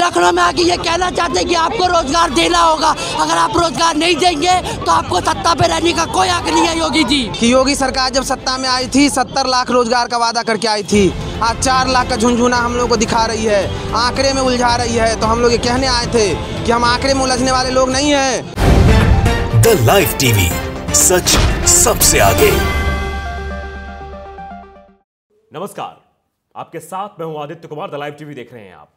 लखनऊ में आके ये कहना चाहते हैं कि आपको रोजगार देना होगा। अगर आप रोजगार नहीं देंगे तो आपको सत्ता पे रहने का कोई हक नहीं है योगी जी। कि योगी सरकार जब सत्ता में आई थी 70 लाख रोजगार का वादा करके आई थी। आज 4 लाख का झुनझुना हम लोग को दिखा रही है, आंकड़े में उलझा रही है। तो हम लोग ये कहने आए थे कि हम आंकड़े में उलझने वाले लोग नहीं हैं। द लाइव टीवी, सच सबसे आगे। नमस्कार, आपके साथ मैं हूं Aditya Kumar. The live TV देख रहे हैं आप।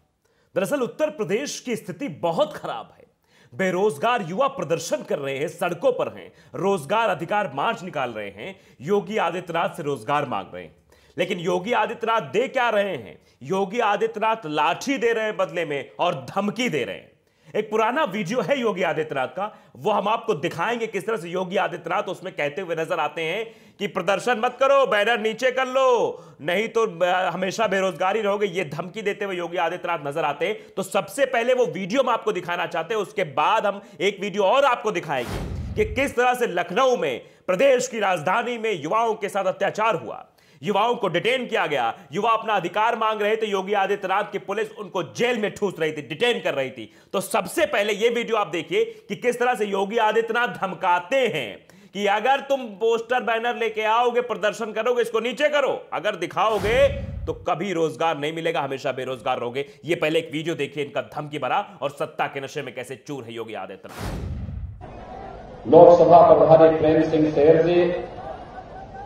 दरअसल उत्तर प्रदेश की स्थिति बहुत खराब है। बेरोजगार युवा प्रदर्शन कर रहे हैं, सड़कों पर हैं, रोजगार अधिकार मार्च निकाल रहे हैं, योगी आदित्यनाथ से रोजगार मांग रहे हैं। लेकिन योगी आदित्यनाथ दे क्या रहे हैं? योगी आदित्यनाथ लाठी दे रहे हैं बदले में और धमकी दे रहे हैं। एक पुराना वीडियो है योगी आदित्यनाथ का, वो हम आपको दिखाएंगे किस तरह से योगी आदित्यनाथ उसमें कहते हुए नजर आते हैं कि प्रदर्शन मत करो, बैनर नीचे कर लो, नहीं तो हमेशा बेरोजगारी रहोगे। ये धमकी देते हुए योगी आदित्यनाथ नजर आते हैं। तो सबसे पहले वो वीडियो हम आपको दिखाना चाहते हैं, उसके बाद हम एक वीडियो और आपको दिखाएंगे कि किस तरह से लखनऊ में, प्रदेश की राजधानी में युवाओं के साथ अत्याचार हुआ, युवाओं को डिटेन किया गया। युवा अपना अधिकार मांग रहे थे, योगी आदित्यनाथ की पुलिस उनको जेल में ठूस रही थी, डिटेन कर रही थी। तो सबसे पहले यह वीडियो आप देखिए कि किस तरह से योगी आदित्यनाथ धमकाते हैं कि अगर तुम पोस्टर बैनर लेके आओगे, प्रदर्शन करोगे, इसको नीचे करो, अगर दिखाओगे तो कभी रोजगार नहीं मिलेगा, हमेशा बेरोजगार रहोगे। ये पहले एक वीडियो देखिए इनका धमकी भरा और सत्ता के नशे में कैसे चूर है योगी आदित्यनाथ। लोकसभा प्रभारी प्रेम सिंह शेर जी,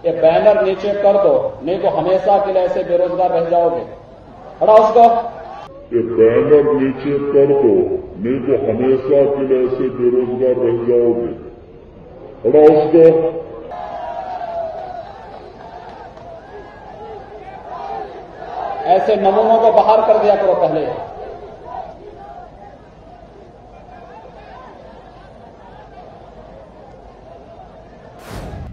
ये बैनर नीचे कर दो, नहीं तो हमेशा के लिए ऐसे बेरोजगार रह जाओगे। हटाओ उसको। ये बैनर नीचे कर दो, नहीं तो हमेशा के लिए ऐसे बेरोजगार रह जाओगे। हटाओ उसको। ऐसे नमूनों को बाहर कर दिया करो पहले।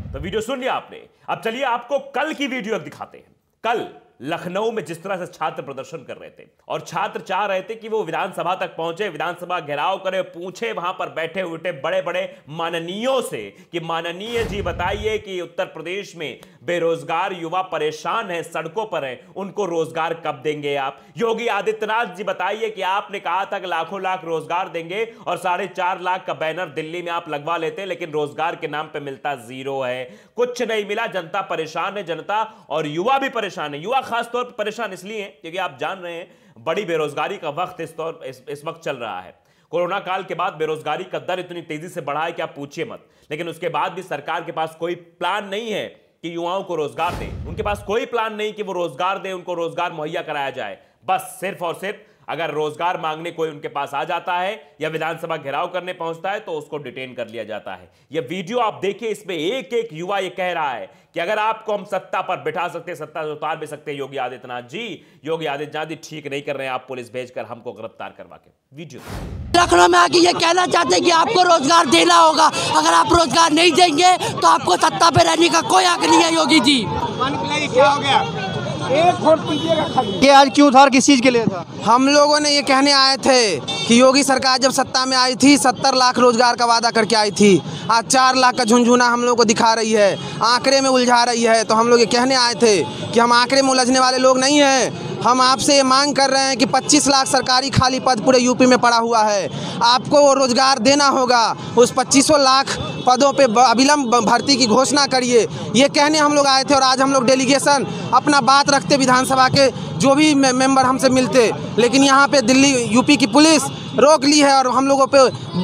तो वीडियो सुन लिया आपने। अब चलिए आपको कल की वीडियो दिखाते हैं। कल लखनऊ में जिस तरह से छात्र प्रदर्शन कर रहे थे और छात्र चाह रहे थे कि वो विधानसभा तक पहुंचे, विधानसभा घेराव करे, पूछे वहां पर बैठे उठे बड़े बड़े माननीयों से कि माननीय जी बताइए कि उत्तर प्रदेश में बेरोजगार युवा परेशान है, सड़कों पर हैं, उनको रोजगार कब देंगे आप? योगी आदित्यनाथ जी बताइए कि आपने कहा था कि लाखों लाख रोजगार देंगे और 4.5 लाख का बैनर दिल्ली में आप लगवा लेते, लेकिन रोजगार के नाम पे मिलता जीरो है, कुछ नहीं मिला। जनता परेशान है, जनता और युवा भी परेशान है। युवा खासतौर पर परेशान इसलिए क्योंकि आप जान रहे हैं बड़ी बेरोजगारी का वक्त इस वक्त चल रहा है। कोरोना काल के बाद बेरोजगारी का दर इतनी तेजी से बढ़ा है कि आप पूछिए मत। लेकिन उसके बाद भी सरकार के पास कोई प्लान नहीं है कि युवाओं को रोजगार दें। उनके पास कोई प्लान नहीं कि वो रोजगार दें, उनको रोजगार मुहैया कराया जाए। बस सिर्फ और सिर्फ अगर रोजगार मांगने कोई उनके पास आ जाता है या विधानसभा घेराव करने पहुंचता है तो उसको डिटेन कर लिया जाता है। यह वीडियो आप देखिए, इसमें एक एक युवा ये कह रहा है कि अगर आपको हम सत्ता पर बिठा सकते, सत्ता से उतार भी सकते योगी आदित्यनाथ जी, योगी आदित्यनाथ जी ठीक नहीं कर रहे हैं आप पुलिस भेजकर हमको गिरफ्तार करवा के। वीडियो लखनऊ में आके ये कहना चाहते हैं कि आपको रोजगार देना होगा। अगर आप रोजगार नहीं देंगे तो आपको सत्ता पे रहने का कोई हक नहीं है योगी जी। क्या हो गया? एक वोट ये आज क्यों था और किस चीज के लिए था? हम लोगों ने ये कहने आए थे कि योगी सरकार जब सत्ता में आई थी 70 लाख रोजगार का वादा करके आई थी। आज 4 लाख का झुनझुना हम लोग को दिखा रही है, आंकड़े में उलझा रही है। तो हम लोग ये कहने आए थे कि हम आंकड़े में उलझने वाले लोग नहीं हैं। हम आपसे ये मांग कर रहे हैं कि 25 लाख सरकारी खाली पद पूरे यूपी में पड़ा हुआ है, आपको रोजगार देना होगा। उस 25 लाख पदों पे अविलंब भर्ती की घोषणा करिए। ये कहने हम लोग आए थे और आज हम लोग डेलीगेशन अपना बात रखते विधानसभा के जो भी मेंबर हमसे मिलते, लेकिन यहाँ पे दिल्ली यूपी की पुलिस रोक ली है और हम लोगों पे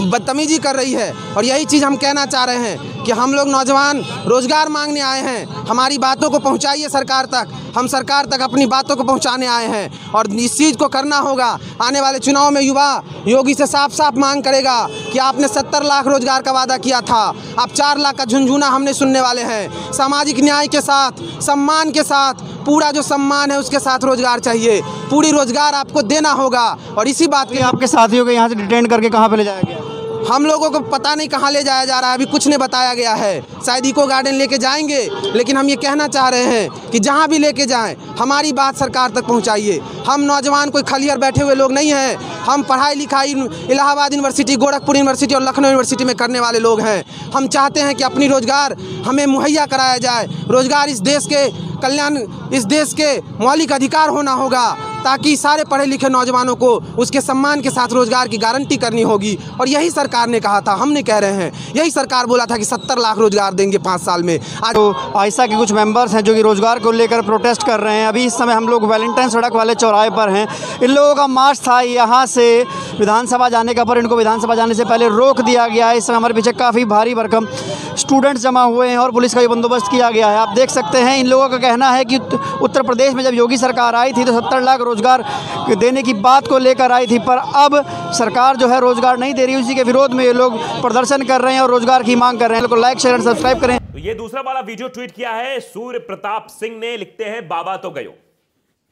बदतमीजी कर रही है। और यही चीज़ हम कहना चाह रहे हैं कि हम लोग नौजवान रोजगार मांगने आए हैं, हमारी बातों को पहुंचाइए सरकार तक। हम सरकार तक अपनी बातों को पहुंचाने आए हैं और इस चीज़ को करना होगा। आने वाले चुनाव में युवा योगी से साफ साफ मांग करेगा कि आपने 70 लाख रोजगार का वादा किया था, आप 4 लाख का झुनझुना हमने सुनने वाले हैं। सामाजिक न्याय के साथ, सम्मान के साथ, पूरा जो सम्मान है उसके साथ रोजगार चाहिए, पूरी रोजगार आपको देना होगा। और इसी बात के आपके साथियों को यहाँ से डिटेन करके कहाँ पे ले जाया गया? हम लोगों को पता नहीं कहाँ ले जाया जा रहा है, अभी कुछ नहीं बताया गया है। शायद इको गार्डन लेके जाएंगे, लेकिन हम ये कहना चाह रहे हैं कि जहाँ भी लेके जाएं हमारी बात सरकार तक पहुँचाइए। हम नौजवान कोई खलियर बैठे हुए लोग नहीं हैं। हम पढ़ाई लिखाई इलाहाबाद यूनिवर्सिटी, गोरखपुर यूनिवर्सिटी और लखनऊ यूनिवर्सिटी में करने वाले लोग हैं। हम चाहते हैं कि अपनी रोजगार हमें मुहैया कराया जाए। रोजगार इस देश के कल्याण इस देश के मौलिक अधिकार होना होगा, ताकि सारे पढ़े लिखे नौजवानों को उसके सम्मान के साथ रोजगार की गारंटी करनी होगी। और यही सरकार ने कहा था, हमने कह रहे हैं, यही सरकार बोला था कि 70 लाख रोजगार देंगे 5 साल में। आज तो आयशा के कुछ मेंबर्स हैं जो कि रोजगार को लेकर प्रोटेस्ट कर रहे हैं। अभी इस समय हम लोग वैलेंटाइन सड़क वाले चौराहे पर हैं। इन लोगों का मार्च था यहाँ से विधानसभा जाने का, पर इनको विधानसभा जाने से पहले रोक दिया गया है। इस समय हमारे पीछे काफ़ी भारी भरकम स्टूडेंट्स जमा हुए हैं और पुलिस का भी बंदोबस्त किया गया है। आप देख सकते हैं, इन लोगों का कहना है कि उत्तर प्रदेश में जब योगी सरकार आई थी तो 70 लाख रोजगार देने की बात को लेकर आई थी, पर अब सरकार जो है रोजगार नहीं दे रही। उसी के विरोध में ये लोग प्रदर्शन कर रहे हैं और रोजगार की मांग कर रहे हैं। लाइक शेयर एंड सब्सक्राइब करें। तो ये दूसरा वाला वीडियो ट्वीट किया है सूर्य प्रताप सिंह ने, लिखते हैं बाबा तो गयो,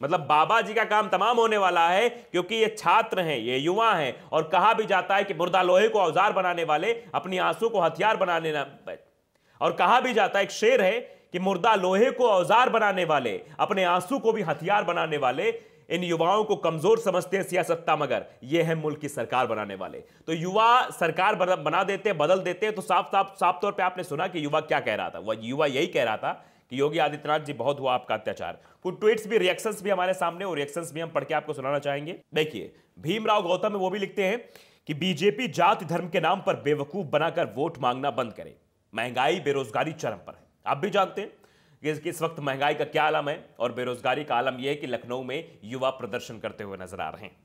मतलब बाबा जी का काम तमाम होने वाला है, क्योंकि ये छात्र हैं, ये युवा हैं। और कहा भी जाता है कि मुर्दा लोहे को औजार बनाने वाले अपनी आंसू को हथियार बनाने ना, और कहा भी जाता है, एक शेर है कि मुर्दा लोहे को औजार बनाने वाले अपने आंसू को भी हथियार बनाने वाले इन युवाओं को कमजोर समझते हैं सियासत्ता, मगर ये है मुल्क की सरकार बनाने वाले। तो युवा सरकार बना देते हैं, बदल देते हैं। तो साफ तौर पे आपने सुना कि युवा क्या कह रहा था। वह युवा यही कह रहा था कि योगी आदित्यनाथ जी बहुत हुआ आपका अत्याचार। कुछ ट्वीट्स भी, रिएक्शंस भी हमारे सामने, और रिएक्शंस भी हम पढ़ के आपको सुनाना चाहेंगे। देखिए, भीमराव गौतम वो भी लिखते हैं कि बीजेपी जाति धर्म के नाम पर बेवकूफ बनाकर वोट मांगना बंद करे। महंगाई बेरोजगारी चरम पर है। आप भी जानते हैं कि इस वक्त महंगाई का क्या आलम है, और बेरोजगारी का आलम यह है कि लखनऊ में युवा प्रदर्शन करते हुए नजर आ रहे हैं।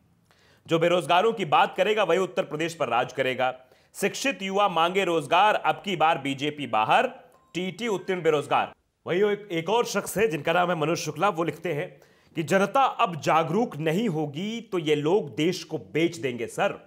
जो बेरोजगारों की बात करेगा वही उत्तर प्रदेश पर राज करेगा। शिक्षित युवा मांगे रोजगार, अब की बार बीजेपी बाहर, टीटी उत्तीर्ण बेरोजगार। वही एक और शख्स है जिनका नाम है मनोज शुक्ला, वो लिखते हैं कि जनता अब जागरूक नहीं होगी तो ये लोग देश को बेच देंगे सर।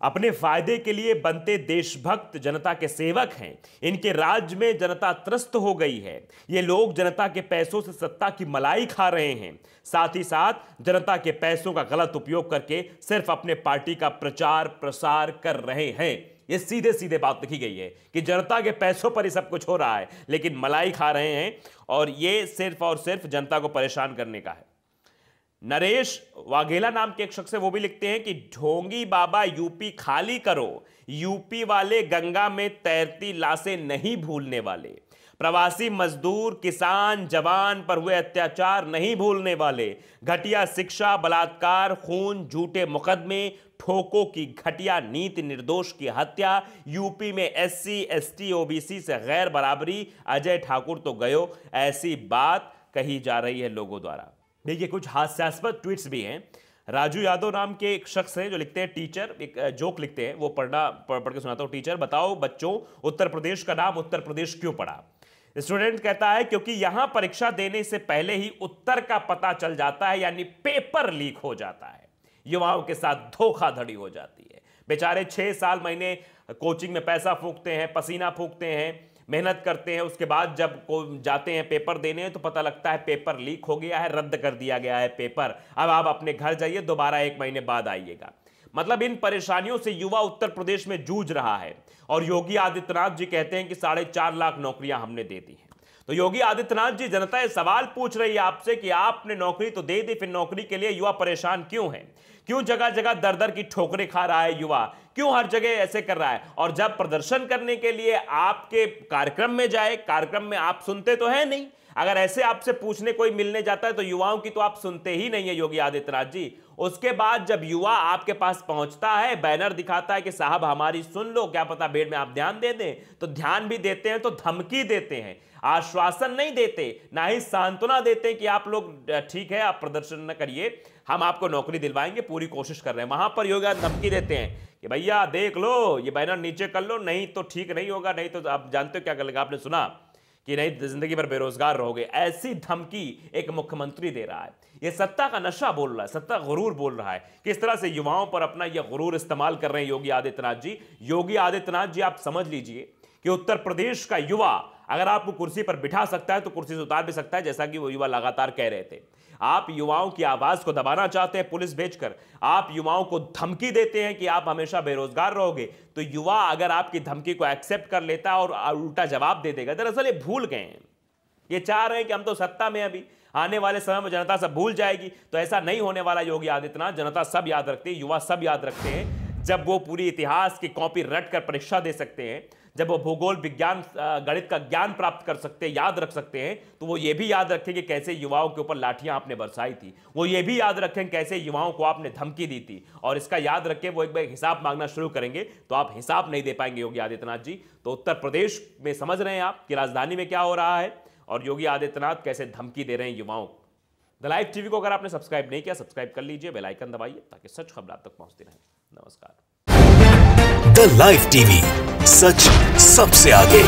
अपने फायदे के लिए बनते देशभक्त जनता के सेवक हैं। इनके राज्य में जनता त्रस्त हो गई है। ये लोग जनता के पैसों से सत्ता की मलाई खा रहे हैं, साथ ही साथ जनता के पैसों का गलत उपयोग करके सिर्फ अपने पार्टी का प्रचार प्रसार कर रहे हैं। ये सीधे सीधे बात लिखी गई है कि जनता के पैसों पर ही सब कुछ हो रहा है, लेकिन मलाई खा रहे हैं, और ये सिर्फ और सिर्फ जनता को परेशान करने का है। नरेश वाघेला नाम के एक शख्स है, वो भी लिखते हैं कि ढोंगी बाबा यूपी खाली करो, यूपी वाले गंगा में तैरती लाशें नहीं भूलने वाले, प्रवासी मजदूर किसान जवान पर हुए अत्याचार नहीं भूलने वाले, घटिया शिक्षा बलात्कार खून झूठे मुकदमे ठोकों की घटिया नीति निर्दोष की हत्या, यूपी में SC ST OBC से गैर बराबरी, अजय ठाकुर तो गयो, ऐसी बात कही जा रही है लोगों द्वारा। देखिए, कुछ हास्यास्पद ट्वीट्स भी हैं। राजू यादव नाम के एक शख्स हैं जो लिखते हैं, टीचर एक जोक लिखते हैं, वो पढ़ के सुनाता हूं। टीचर बताओ बच्चों, उत्तर प्रदेश का नाम उत्तर प्रदेश क्यों पड़ा? स्टूडेंट कहता है क्योंकि यहां परीक्षा देने से पहले ही उत्तर का पता चल जाता है, यानी पेपर लीक हो जाता है। युवाओं के साथ धोखाधड़ी हो जाती है। बेचारे 6 साल महीने कोचिंग में पैसा फूकते हैं, पसीना फूकते हैं, मेहनत करते हैं, उसके बाद जब जाते हैं पेपर देने तो पता लगता है पेपर लीक हो गया है, रद्द कर दिया गया है पेपर, अब आप अपने घर जाइए, दोबारा 1 महीने बाद आइएगा। मतलब इन परेशानियों से युवा उत्तर प्रदेश में जूझ रहा है, और योगी आदित्यनाथ जी कहते हैं कि 4.5 लाख नौकरियां हमने दे दी हैं। तो योगी आदित्यनाथ जी, जनता ये सवाल पूछ रही है आपसे कि आपने नौकरी तो दे दी, फिर नौकरी के लिए युवा परेशान क्यों है? क्यों जगह जगह दर दर की ठोकरें खा रहा है युवा? क्यों हर जगह ऐसे कर रहा है? और जब प्रदर्शन करने के लिए आपके कार्यक्रम में जाए, कार्यक्रम में आप सुनते तो है नहीं। अगर ऐसे आपसे पूछने कोई मिलने जाता है तो युवाओं की तो आप सुनते ही नहीं है योगी आदित्यनाथ जी। उसके बाद जब युवा आपके पास पहुंचता है, बैनर दिखाता है कि साहब हमारी सुन लो, क्या पता बेड में आप ध्यान दे दें, तो ध्यान भी देते हैं तो धमकी देते हैं, आश्वासन नहीं देते, ना ही सांत्वना देते हैं कि आप लोग ठीक है, आप प्रदर्शन न करिए, हम आपको नौकरी दिलवाएंगे, पूरी कोशिश कर रहे हैं। वहां पर योगी धमकी देते हैं कि भैया देख लो, ये बैनर नीचे कर लो, नहीं तो ठीक नहीं होगा, नहीं तो आप जानते हो क्या करेगा, आपने सुना कि नहीं जिंदगी भर बेरोजगार रहोगे। ऐसी धमकी एक मुख्यमंत्री दे रहा है। ये सत्ता का नशा बोल रहा है, सत्ता गुरूर बोल रहा है। किस तरह से युवाओं पर अपना यह गुरूर इस्तेमाल कर रहे हैं योगी आदित्यनाथ जी। योगी आदित्यनाथ जी, आप समझ लीजिए कि उत्तर प्रदेश का युवा अगर आपको कुर्सी पर बिठा सकता है तो कुर्सी से उतार भी सकता है, जैसा कि वो युवा लगातार कह रहे थे। आप युवाओं की आवाज को दबाना चाहते हैं पुलिस भेजकर, आप युवाओं को धमकी देते हैं कि आप हमेशा बेरोजगार रहोगे, तो युवा अगर आपकी धमकी को एक्सेप्ट कर लेता है और उल्टा जवाब दे देगा। दरअसल ये भूल गए हैं, ये चाह रहे हैं कि हम तो सत्ता में, अभी आने वाले समय में जनता सब भूल जाएगी, तो ऐसा नहीं होने वाला योगी आदित्यनाथ। जनता सब याद रखती है, युवा सब याद रखते हैं। जब वो पूरी इतिहास की कॉपी रट कर परीक्षा दे सकते हैं, जब वो भूगोल, विज्ञान, गणित का ज्ञान प्राप्त कर सकते हैं, याद रख सकते हैं, तो वो ये भी याद रखें कि कैसे युवाओं के ऊपर लाठियां आपने बरसाई थी। वो ये भी याद रखें कैसे युवाओं को आपने धमकी दी थी। और इसका याद रखें, वो एक बार हिसाब मांगना शुरू करेंगे तो आप हिसाब नहीं दे पाएंगे योगी आदित्यनाथ जी। तो उत्तर प्रदेश में समझ रहे हैं आप कि राजधानी में क्या हो रहा है और योगी आदित्यनाथ कैसे धमकी दे रहे हैं युवाओं को। द लाइव टीवी को अगर आपने सब्सक्राइब नहीं किया, सब्सक्राइब कर लीजिए, बेल आइकन दबाइए ताकि सच खबर आप तक पहुंचती रहे। नमस्कार। द लाइव टीवी, सच सबसे आगे।